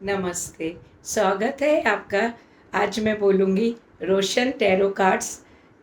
नमस्ते, स्वागत है आपका। आज मैं बोलूँगी रोशन टैरो कार्ड्स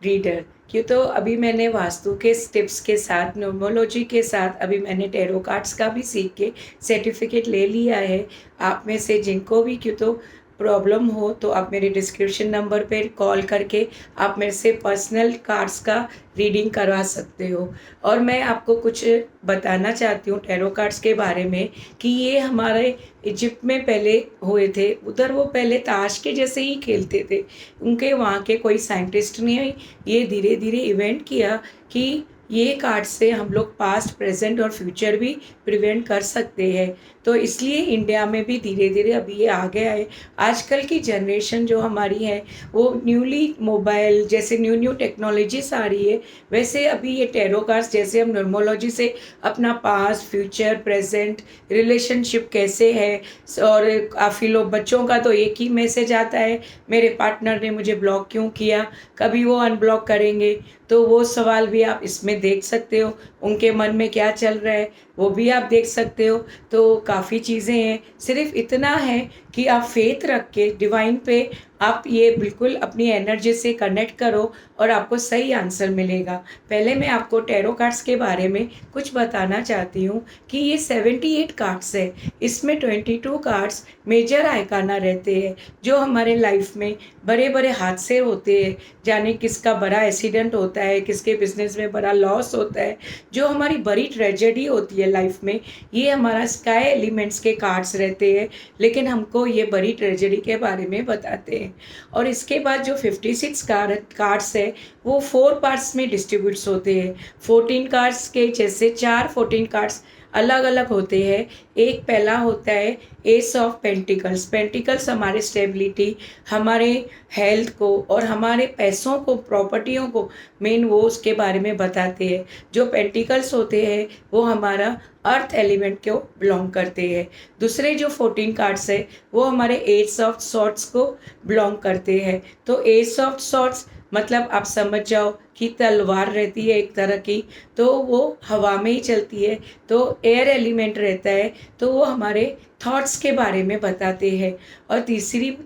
रीडर। क्यों तो अभी मैंने वास्तु के टिप्स के साथ न्यूमरोलॉजी के साथ अभी मैंने टैरो कार्ड्स का भी सीख के सर्टिफिकेट ले लिया है। आप में से जिनको भी क्यों तो प्रॉब्लम हो तो आप मेरे डिस्क्रिप्शन नंबर पर कॉल करके आप मेरे से पर्सनल कार्ड्स का रीडिंग करवा सकते हो। और मैं आपको कुछ बताना चाहती हूँ टैरो कार्ड्स के बारे में कि ये हमारे इजिप्ट में पहले हुए थे। उधर वो पहले ताश के जैसे ही खेलते थे। उनके वहाँ के कोई साइंटिस्ट ने ये धीरे धीरे इवेंट किया कि ये कार्ड से हम लोग पास्ट प्रेजेंट और फ्यूचर भी प्रिवेंट कर सकते हैं। तो इसलिए इंडिया में भी धीरे धीरे अभी ये आ गया है। आजकल की जनरेशन जो हमारी है वो न्यूली मोबाइल जैसे न्यू न्यू टेक्नोलॉजीज आ रही है, वैसे अभी ये टैरो कार्ड्स जैसे हम न्यूमरोलॉजी से अपना पास्ट फ्यूचर प्रेजेंट रिलेशनशिप कैसे है। और काफ़ी लोग बच्चों का तो एक ही मैसेज आता है, मेरे पार्टनर ने मुझे ब्लॉक क्यों किया, कभी वो अनब्लॉक करेंगे। तो वो सवाल भी आप इसमें देख सकते हो, उनके मन में क्या चल रहा है वो भी आप देख सकते हो। तो काफ़ी चीज़ें हैं, सिर्फ इतना है कि आप फेथ रख के डिवाइन पे आप ये बिल्कुल अपनी एनर्जी से कनेक्ट करो और आपको सही आंसर मिलेगा। पहले मैं आपको टैरो कार्ड्स के बारे में कुछ बताना चाहती हूँ कि ये 78 कार्ड्स है। इसमें 22 कार्ड्स मेजर आइकाना रहते हैं, जो हमारे लाइफ में बड़े बड़े हादसे होते हैं, जाने किसका बड़ा एक्सीडेंट होता है, किसके बिजनेस में बड़ा लॉस होता है, जो हमारी बड़ी ट्रेजेडी होती है लाइफ में, ये हमारा स्काई एलिमेंट्स के कार्ड्स रहते हैं। लेकिन हमको ये बड़ी ट्रेजेडी के बारे में बताते हैं। और इसके बाद जो 56 कार्ड्स है वो 4 पार्ट्स में डिस्ट्रीब्यूट्स होते हैं। 14 कार्ड्स के जैसे 14 कार्ड्स अलग अलग होते हैं। एक पहला होता है एस ऑफ पेंटिकल्स। पेंटिकल्स हमारे स्टेबिलिटी, हमारे हेल्थ को और हमारे पैसों को, प्रॉपर्टियों को मेन वो उसके बारे में बताते हैं। जो पेंटिकल्स होते हैं वो हमारा अर्थ एलिमेंट को बिलोंग करते हैं। दूसरे जो 14 कार्ड्स है वो हमारे एस ऑफ सॉर्ट्स को बिलोंग करते हैं। तो एस ऑफ सॉर्ट्स मतलब आप समझ जाओ कि तलवार रहती है एक तरह की, तो वो हवा में ही चलती है। तो एयर एलिमेंट रहता है, तो वो हमारे थॉट्स के बारे में बताते हैं। और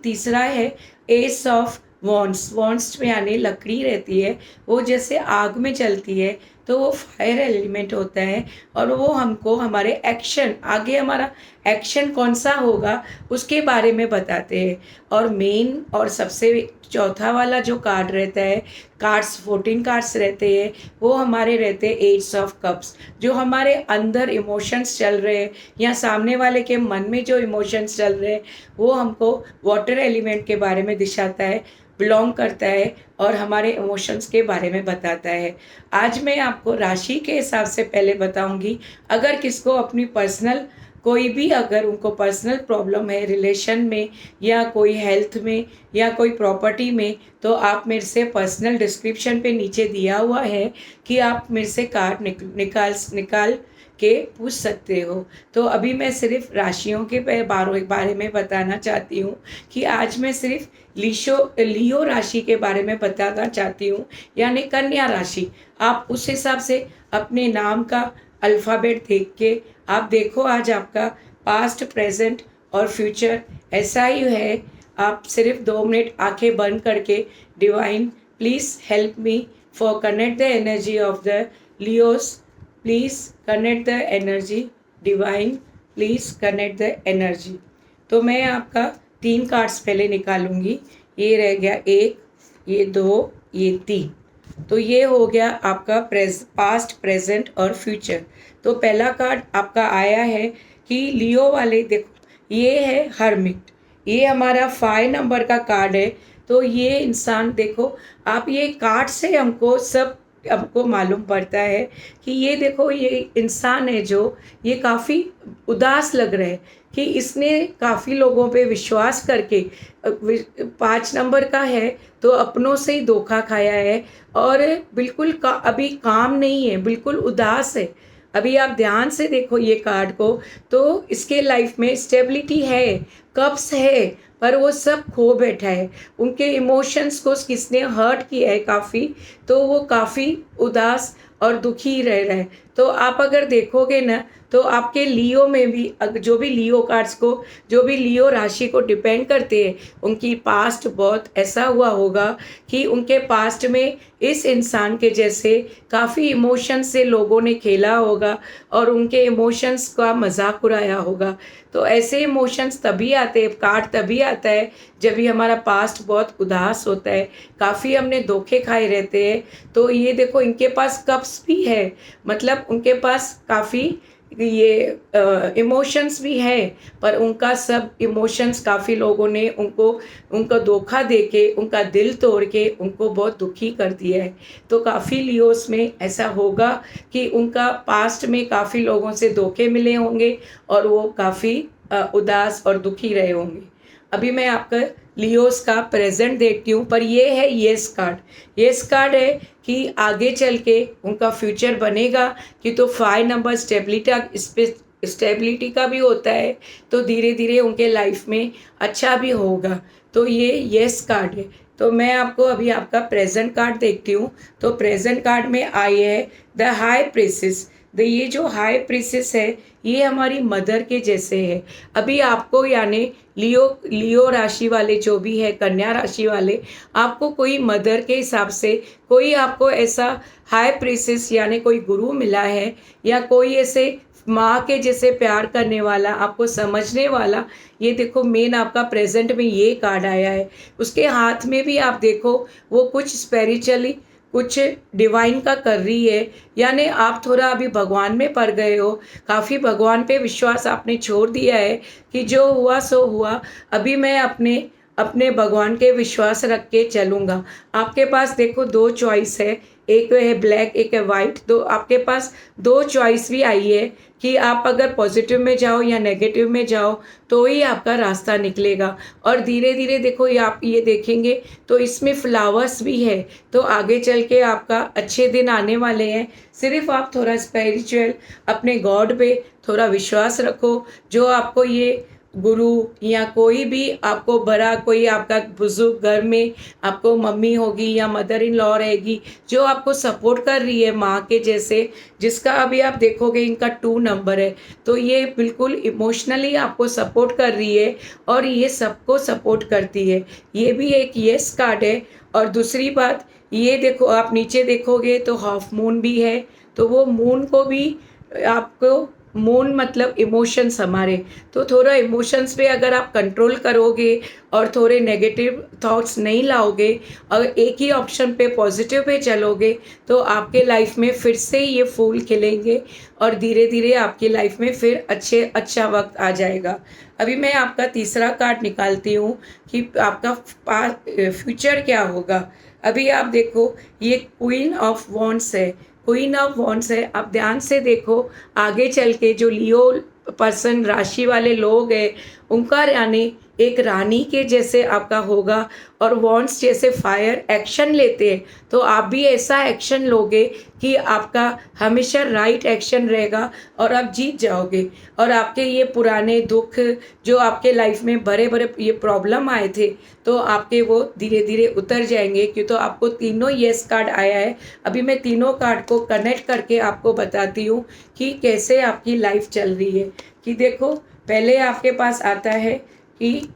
तीसरा है एस ऑफ वॉन्ड्स। वॉन्ड्स में यानी लकड़ी रहती है, वो जैसे आग में चलती है, तो वो फायर एलिमेंट होता है। और वो हमको हमारे एक्शन, आगे हमारा एक्शन कौन सा होगा उसके बारे में बताते हैं। और मेन और सबसे चौथा वाला जो कार्ड रहता है, कार्ड्स 14 कार्ड्स रहते हैं, वो हमारे रहते हैं एट्स ऑफ कप्स। जो हमारे अंदर इमोशंस चल रहे हैं या सामने वाले के मन में जो इमोशंस चल रहे हैं, वो हमको वाटर एलिमेंट के बारे में दिखाता है, बिलोंग करता है और हमारे इमोशंस के बारे में बताता है। आज मैं आपको राशि के हिसाब से पहले बताऊंगी। अगर किसको अपनी पर्सनल कोई भी अगर उनको पर्सनल प्रॉब्लम है रिलेशन में या कोई हेल्थ में या कोई प्रॉपर्टी में, तो आप मेरे से पर्सनल डिस्क्रिप्शन पे नीचे दिया हुआ है कि आप मेरे से कार्ड निकाल के पूछ सकते हो। तो अभी मैं सिर्फ राशियों के बारे में बताना चाहती हूँ कि आज मैं सिर्फ लियो राशि के बारे में बताना चाहती हूँ, यानी कन्या राशि। आप उस हिसाब से अपने नाम का अल्फ़ाबेट देख के आप देखो आज आपका पास्ट प्रेजेंट और फ्यूचर ऐसा ही है। आप सिर्फ 2 मिनट आंखें बंद करके divine please help me for connect the energy of the Leos, please connect the energy, divine please connect the energy. तो मैं आपका 3 कार्ड्स पहले निकालूंगी। ये रह गया 1, ये 2, ये 3। तो ये हो गया आपका पास्ट प्रेजेंट और फ्यूचर। तो पहला कार्ड आपका आया है कि लियो वाले, देखो ये है हर्मिट, ये हमारा 5 नंबर का कार्ड है। तो ये इंसान देखो, आप ये कार्ड से हमको सब हमको मालूम पड़ता है कि ये देखो ये इंसान है जो ये काफ़ी उदास लग रहा है कि इसने काफ़ी लोगों पे विश्वास करके 5 नंबर का है तो अपनों से ही धोखा खाया है। और बिल्कुल अभी काम नहीं है, बिल्कुल उदास है। अभी आप ध्यान से देखो ये कार्ड को, तो इसके लाइफ में स्टेबिलिटी है, कप्स है, पर वो सब खो बैठा है। उनके इमोशंस को किसने हर्ट किया है काफ़ी, तो वो काफ़ी उदास और दुखी रह रहा है। तो आप अगर देखोगे ना तो आपके लियो में भी जो भी लियो कार्ड्स को, जो भी लियो राशि को डिपेंड करते हैं, उनकी पास्ट बहुत ऐसा हुआ होगा कि उनके पास्ट में इस इंसान के जैसे काफ़ी इमोशंस से लोगों ने खेला होगा और उनके इमोशंस का मजाक उड़ाया होगा। तो ऐसे इमोशंस तभी आते हैं, कार्ड तभी आता है जब भी हमारा पास्ट बहुत उदास होता है, काफ़ी हमने धोखे खाए रहते हैं। तो ये देखो इनके पास कप्स भी है, मतलब उनके पास काफ़ी ये इमोशंस भी है, पर उनका सब इमोशंस काफ़ी लोगों ने उनको धोखा देके, उनका दिल तोड़ के उनको बहुत दुखी कर दिया है। तो काफ़ी लियोस में ऐसा होगा कि उनका पास्ट में काफ़ी लोगों से धोखे मिले होंगे और वो काफ़ी उदास और दुखी रहे होंगे। अभी मैं आपका लियोस का प्रेजेंट देखती हूँ, पर ये है येस कार्ड। येस कार्ड है कि आगे चल के उनका फ्यूचर बनेगा, कि तो 5 नंबर स्टेबिलिटी का भी होता है, तो धीरे धीरे उनके लाइफ में अच्छा भी होगा। तो ये येस कार्ड है। तो मैं आपको अभी आपका प्रेजेंट कार्ड देखती हूँ। तो प्रेजेंट कार्ड में आई है द हाई प्रिंसेस। ये जो हाई प्रिंसेस है, ये हमारी मदर के जैसे है। अभी आपको यानी लियो लियो राशि वाले जो भी है, कन्या राशि वाले, आपको कोई मदर के हिसाब से कोई आपको ऐसा हाई प्रिंसेस यानी कोई गुरु मिला है, या कोई ऐसे माँ के जैसे प्यार करने वाला, आपको समझने वाला। ये देखो मेन आपका प्रेजेंट में ये कार्ड आया है। उसके हाथ में भी आप देखो वो कुछ स्पिरिचुअली कुछ डिवाइन का कर रही है, यानी आप थोड़ा अभी भगवान में पड़ गए हो, काफ़ी भगवान पे विश्वास आपने छोड़ दिया है कि जो हुआ सो हुआ, अभी मैं अपने अपने भगवान के विश्वास रख के चलूँगा। आपके पास देखो दो चॉइस है, एक है ब्लैक, एक है वाइट। तो आपके पास दो चॉइस भी आई है कि आप अगर पॉजिटिव में जाओ या नेगेटिव में जाओ, तो ही आपका रास्ता निकलेगा। और धीरे धीरे देखो ये आप ये देखेंगे तो इसमें फ्लावर्स भी है, तो आगे चल के आपका अच्छे दिन आने वाले हैं। सिर्फ आप थोड़ा स्पिरिचुअल अपने गॉड पे थोड़ा विश्वास रखो। जो आपको ये गुरु या कोई भी आपको बड़ा कोई आपका बुजुर्ग घर में आपको मम्मी होगी या मदर इन लॉ रहेगी, जो आपको सपोर्ट कर रही है माँ के जैसे, जिसका अभी आप देखोगे इनका 2 नंबर है, तो ये बिल्कुल इमोशनली आपको सपोर्ट कर रही है और ये सबको सपोर्ट करती है। ये भी एक येस कार्ड है। और दूसरी बात ये देखो, आप नीचे देखोगे तो हाफ मून भी है, तो वो मून को भी आपको, मून मतलब इमोशंस हमारे, तो थोड़ा इमोशंस पे अगर आप कंट्रोल करोगे और थोड़े नेगेटिव थॉट्स नहीं लाओगे और एक ही ऑप्शन पे पॉजिटिव पे चलोगे, तो आपके लाइफ में फिर से ये फूल खिलेंगे और धीरे धीरे आपकी लाइफ में फिर अच्छा वक्त आ जाएगा। अभी मैं आपका तीसरा कार्ड निकालती हूँ कि आपका फ्यूचर क्या होगा। अभी आप देखो ये क्वीन ऑफ वॉन्ड्स है, क्वीन ऑफ वॉन्ड्स है। आप ध्यान से देखो आगे चल के जो लियो पर्सन राशि वाले लोग हैं, उनका यानी एक रानी के जैसे आपका होगा और वॉन्ड्स जैसे फायर एक्शन लेते हैं, तो आप भी ऐसा एक्शन लोगे कि आपका हमेशा राइट एक्शन रहेगा और आप जीत जाओगे। और आपके ये पुराने दुख जो आपके लाइफ में बड़े बड़े ये प्रॉब्लम आए थे, तो आपके वो धीरे धीरे उतर जाएंगे। क्यों, तो आपको तीनों येस कार्ड आया है। अभी मैं तीनों कार्ड को कनेक्ट करके आपको बताती हूँ कि कैसे आपकी लाइफ चल रही है। कि देखो पहले आपके पास आता है कि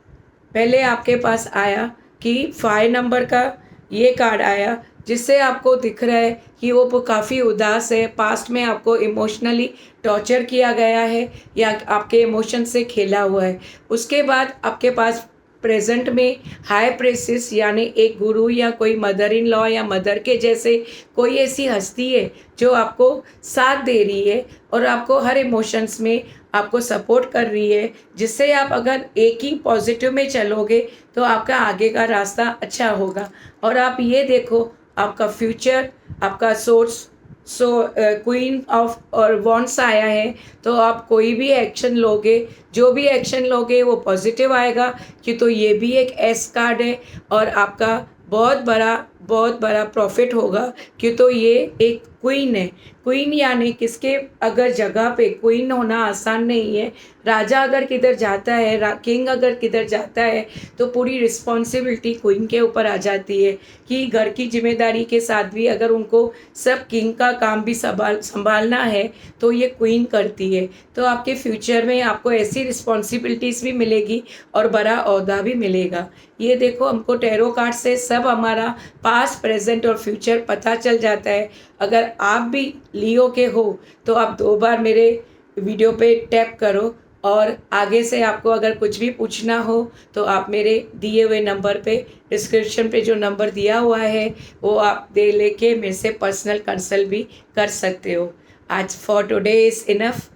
पहले आपके पास आया कि 5 नंबर का ये कार्ड आया, जिससे आपको दिख रहा है कि वो काफ़ी उदास है, पास्ट में आपको इमोशनली टॉर्चर किया गया है या आपके इमोशन से खेला हुआ है। उसके बाद आपके पास प्रेजेंट में हाई प्रेसिस यानी एक गुरु या कोई मदर इन लॉ या मदर के जैसे कोई ऐसी हस्ती है जो आपको साथ दे रही है और आपको हर इमोशंस में आपको सपोर्ट कर रही है, जिससे आप अगर एक ही पॉजिटिव में चलोगे तो आपका आगे का रास्ता अच्छा होगा। और आप ये देखो आपका फ्यूचर, आपका सोर्स, क्वीन ऑफ और वॉन्ड्स आया है, तो आप कोई भी एक्शन लोगे, जो भी एक्शन लोगे वो पॉजिटिव आएगा। कि तो ये भी एक एस कार्ड है और आपका बहुत बड़ा बहुत बड़ा प्रॉफिट होगा। क्यों तो ये एक क्वीन है। क्वीन यानी किसके अगर जगह पे क्वीन होना आसान नहीं है। राजा अगर किधर जाता है, किंग अगर किधर जाता है, तो पूरी रिस्पॉन्सिबिलिटी क्वीन के ऊपर आ जाती है कि घर की जिम्मेदारी के साथ भी अगर उनको सब किंग का काम भी संभालना है तो ये क्वीन करती है। तो आपके फ्यूचर में आपको ऐसी रिस्पॉन्सिबिलिटीज़ भी मिलेगी और बड़ा ओहदा भी मिलेगा। ये देखो, हमको टैरो कार्ड से सब हमारा पास्ट, प्रेजेंट और फ्यूचर पता चल जाता है। अगर आप भी लियो के हो तो आप 2 बार मेरे वीडियो पे टैप करो, और आगे से आपको अगर कुछ भी पूछना हो तो आप मेरे दिए हुए नंबर पे, डिस्क्रिप्शन पे जो नंबर दिया हुआ है वो आप दे लेके मेरे से पर्सनल कंसल्ट भी कर सकते हो। आज फॉर टुडे इज़ इनफ।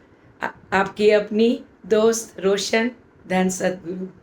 आपकी अपनी दोस्त रोशन, धन सद्गुरु।